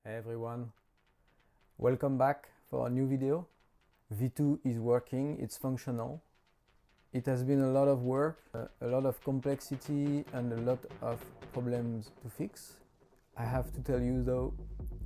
Hey everyone, welcome back for a new video. V2 is working, it's functional. It has been a lot of work, a lot of complexity and a lot of problems to fix. I have to tell you though,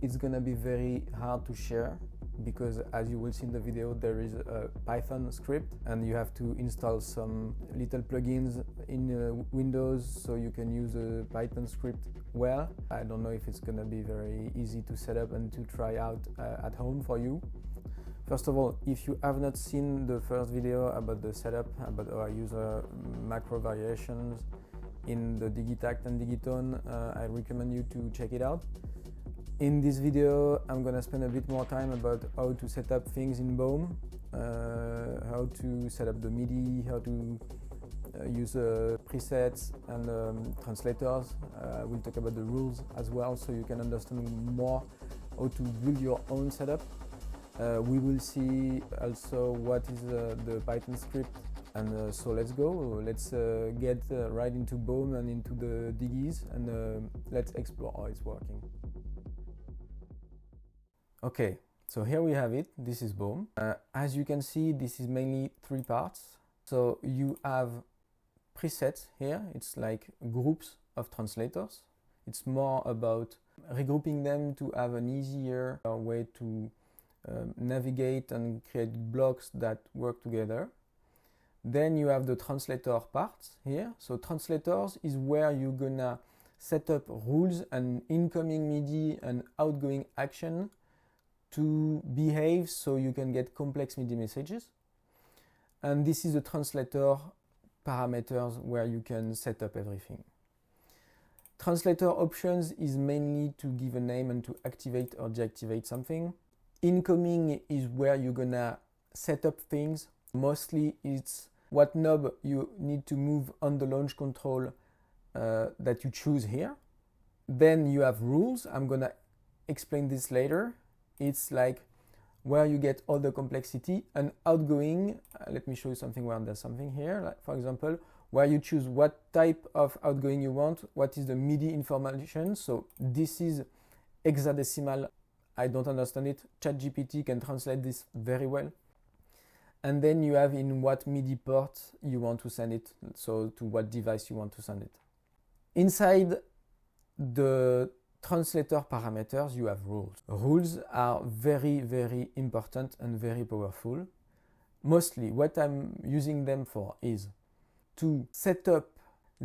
it's gonna be very hard to share because as you will see in the video, there is a Python script and you have to install some little plugins in Windows so you can use a Python script well. I don't know if it's gonna be very easy to set up and to try out at home for you. First of all, if you have not seen the first video about the setup, about our user macro variations in the Digitact and Digitone, I recommend you to check it out. In this video, I'm gonna spend a bit more time about how to set up things in BOME, how to set up the MIDI, how to use presets and translators. We'll talk about the rules as well so you can understand more how to build your own setup. We will see also what is the Python script, and so let's go. Let's get right into BOME and into the diggies, and let's explore how it's working. Okay, so here we have it. This is BOME. As you can see, this is mainly three parts. So you have presets here. It's like groups of translators. It's more about regrouping them to have an easier way to navigate and create blocks that work together. Then you have the translator parts here. So translators is where you're gonna set up rules and incoming MIDI and outgoing action to behave so you can get complex MIDI messages. And this is the translator parameters where you can set up everything. Translator options is mainly to give a name and to activate or deactivate something. Incoming is where you're gonna set up things. Mostly it's what knob you need to move on the launch control that you choose here. Then you have rules. I'm gonna explain this later. It's like where you get all the complexity. And outgoing, let me show you something where there's something here. Like for example, where you choose what type of outgoing you want, what is the MIDI information. So this is hexadecimal. I don't understand it. ChatGPT can translate this very well. And then you have in what MIDI port you want to send it, so to what device you want to send it. Inside the translator parameters, you have rules. Rules are very, very important and very powerful. Mostly what I'm using them for is to set up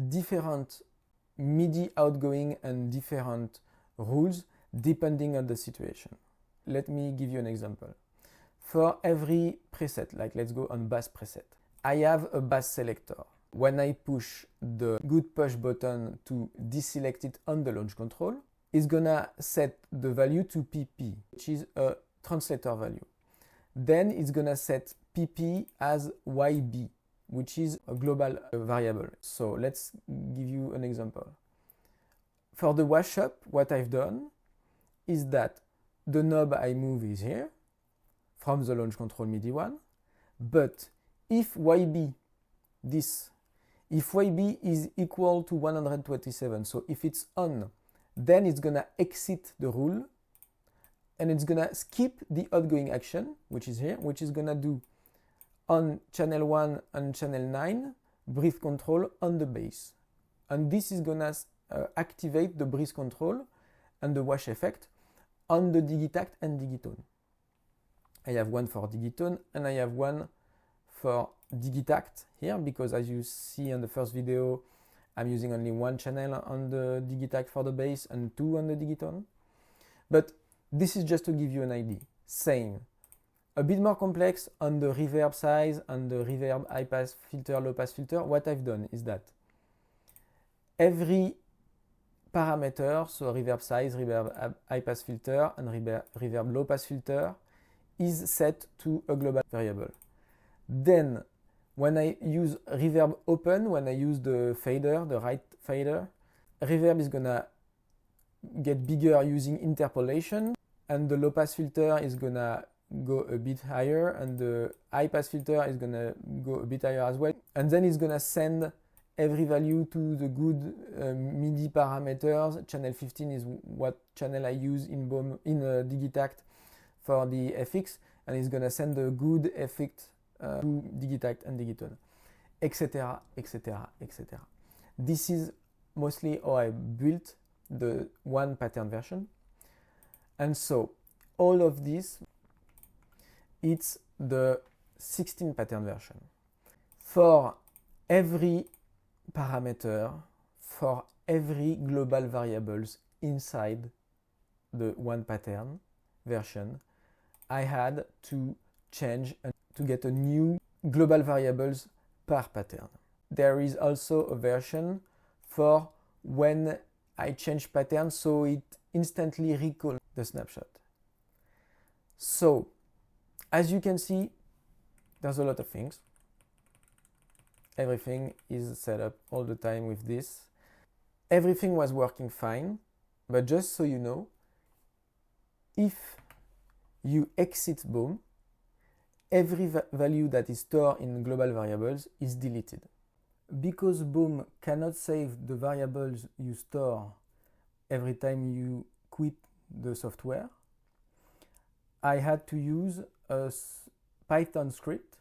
different MIDI outgoing and different rules depending on the situation. Let me give you an example. For every preset, like let's go on bass preset, I have a bass selector. When I push the good push button to deselect it on the launch control, it's gonna set the value to PP, which is a translator value. Then it's gonna set PP as YB, which is a global variable. So let's give you an example. For the wash up, what I've done is that the knob I move is here from the launch control MIDI one, but if YB is equal to 127, so if it's on, then it's gonna exit the rule and it's gonna skip the outgoing action, which is here, which is gonna do on channel 1 and channel 9 breath control on the bass. And this is gonna activate the breath control and the wash effect on the Digitact and Digitone. I have one for Digitone and I have one for Digitact here because as you see in the first video, I'm using only one channel on the Digitact for the bass and two on the Digitone. But this is just to give you an idea. Same. A bit more complex on the reverb size and the reverb high pass filter, low pass filter. What I've done is that every parameter, so reverb size, reverb high pass filter and reverb low pass filter is set to a global variable. Then when I use reverb open, when I use the fader, the right fader, reverb is gonna get bigger using interpolation and the low pass filter is gonna go a bit higher and the high pass filter is gonna go a bit higher as well. And then it's gonna send every value to the good MIDI parameters. Channel 15 is what channel I use in BOME, in Digitact for the FX, and it's gonna send the good effect to Digitact and Digitone, etc., etc., etc. This is mostly how I built the one pattern version. And so all of this, it's the 16 pattern version. For every parameter, for every global variables inside the one pattern version, I had to change and to get a new global variables per pattern. There is also a version for when I change pattern, so it instantly recalls the snapshot. So, as you can see, there's a lot of things. Everything is set up all the time with this. Everything was working fine, but just so you know, if you exit BOME, every value that is stored in global variables is deleted. Because BOME cannot save the variables you store every time you quit the software, I had to use a Python script.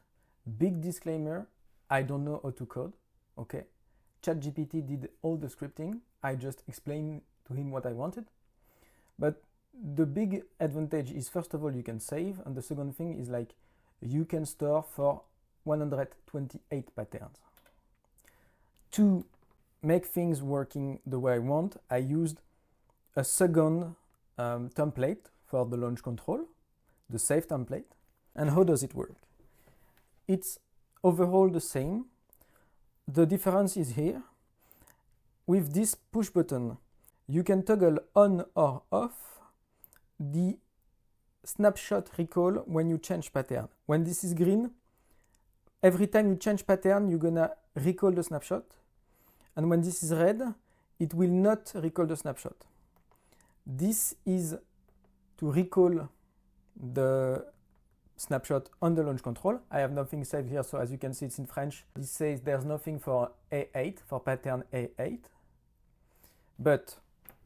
Big disclaimer, I don't know how to code, okay? ChatGPT did all the scripting. I just explained to him what I wanted. But the big advantage is, first of all, you can save, and the second thing is like you can store for 128 patterns. To make things working the way I want, I used a second template for the launch control, the save template. And how does it work? It's overall the same. The difference is here. With this push button, you can toggle on or off the snapshot recall when you change pattern. When this is green, every time you change pattern, you're gonna recall the snapshot. And when this is red, it will not recall the snapshot. This is to recall the snapshot on the launch control. I have nothing saved here, so as you can see, it's in French. This says there's nothing for A8, for pattern A8. But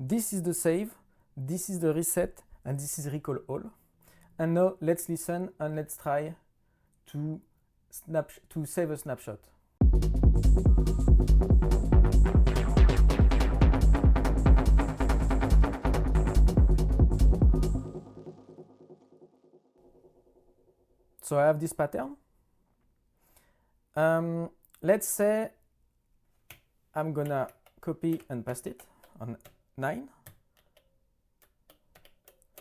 this is the save, this is the reset, and this is recall all. And now let's listen and let's try to save a snapshot. So I have this pattern. Let's say I'm gonna copy and paste it on 9,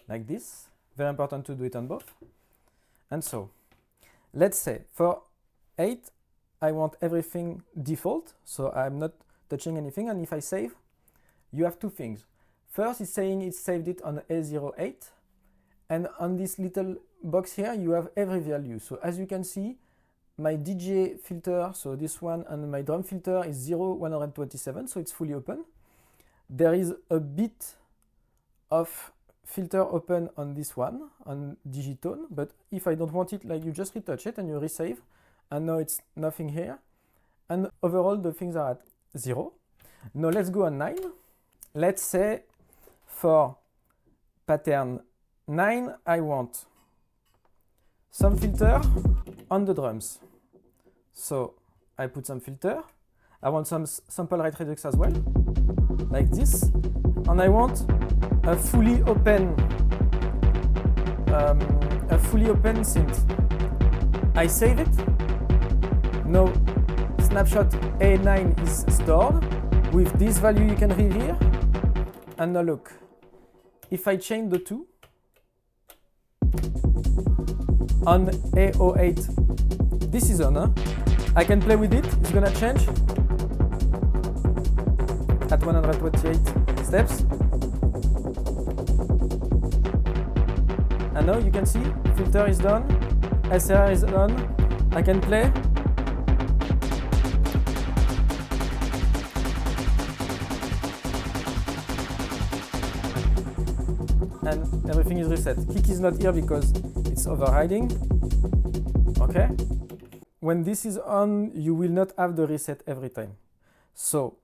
like this. Very important to do it on both. And so, let's say for 8, I want everything default, so I'm not touching anything. And if I save, you have two things. First, it's saying it saved it on A08, and on this little box here, you have every value. So as you can see, my DJ filter, so this one, and my drum filter is 0,127, so it's fully open. There is a bit of filter open on this one, on digitone, but if I don't want it, like, you just retouch it and you resave, and now it's nothing here. And overall, the things are at 0. Now let's go on 9. Let's say for pattern 9, I want some filter on the drums. So I put some filter. I want some sample rate redux as well, like this. And I want a fully open synth. I save it. Now snapshot A9 is stored. With this value you can read here. And now look, if I change the two, on A08, this is on, huh? I can play with it, it's gonna change at 128 steps. And now you can see, filter is done, SR is done, I can play. And everything is reset. Kick is not here because it's overriding. Okay. When this is on, you will not have the reset every time. So,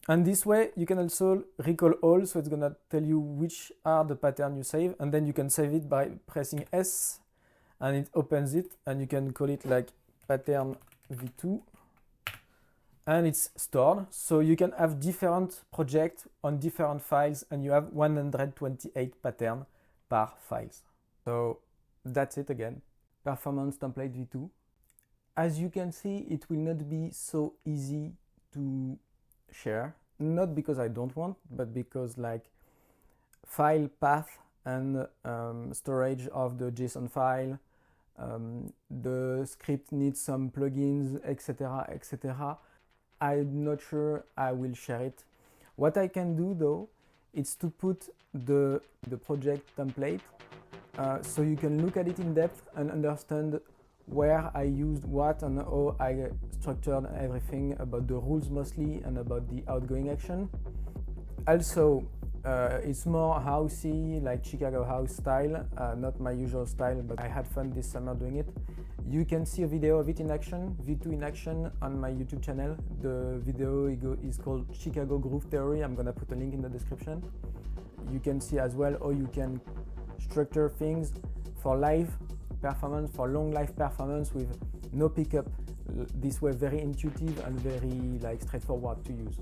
and this way you can also recall all, so it's gonna tell you which are the pattern you save, and then you can save it by pressing S, and it opens it, and you can call it like pattern v2, and it's stored. So you can have different projects on different files, and you have 128 patterns per files. So that's it again. Performance template v2. As you can see, it will not be so easy to share, not because I don't want, but because like file path and storage of the JSON file, the script needs some plugins, etc., etc. I'm not sure I will share it. What I can do though is to put the project template so you can look at it in depth and understand where I used what and how I structured everything, about the rules mostly and about the outgoing action. Also, it's more housey, like Chicago house style, not my usual style, but I had fun this summer doing it. You can see a video of it in action, V2 in action, on my YouTube channel. The video is called Chicago Groove Theory. I'm gonna put a link in the description. You can see as well how you can structure things for live performance, for long live performance with no pickup. This way very intuitive and very like straightforward to use.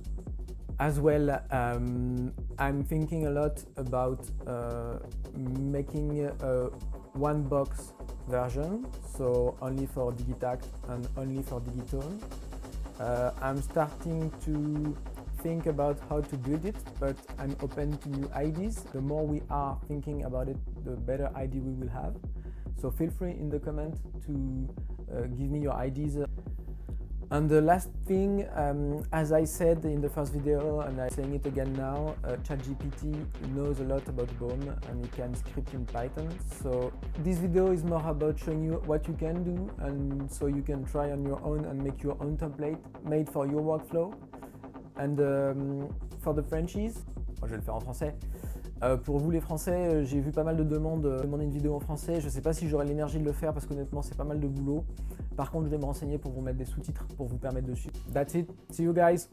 As well, I'm thinking a lot about making a one box version, so only for Digitact and only for Digitone. I'm starting to think about how to build it, but I'm open to new ideas. The more we are thinking about it, the better idea we will have. So feel free in the comment to give me your ideas. And the last thing, as I said in the first video, and I'm saying it again now, ChatGPT knows a lot about BOME and it can script in Python. So this video is more about showing you what you can do, and so you can try on your own and make your own template made for your workflow. And for the Frenchies, je vais le faire en français. Pour vous les Français, j'ai vu pas mal de demandes demander une vidéo en français. Je ne sais pas si j'aurai l'énergie de le faire parce qu'honnêtement c'est pas mal de boulot. Par contre je vais me renseigner pour vous mettre des sous-titres pour vous permettre de suivre. That's it, see you guys!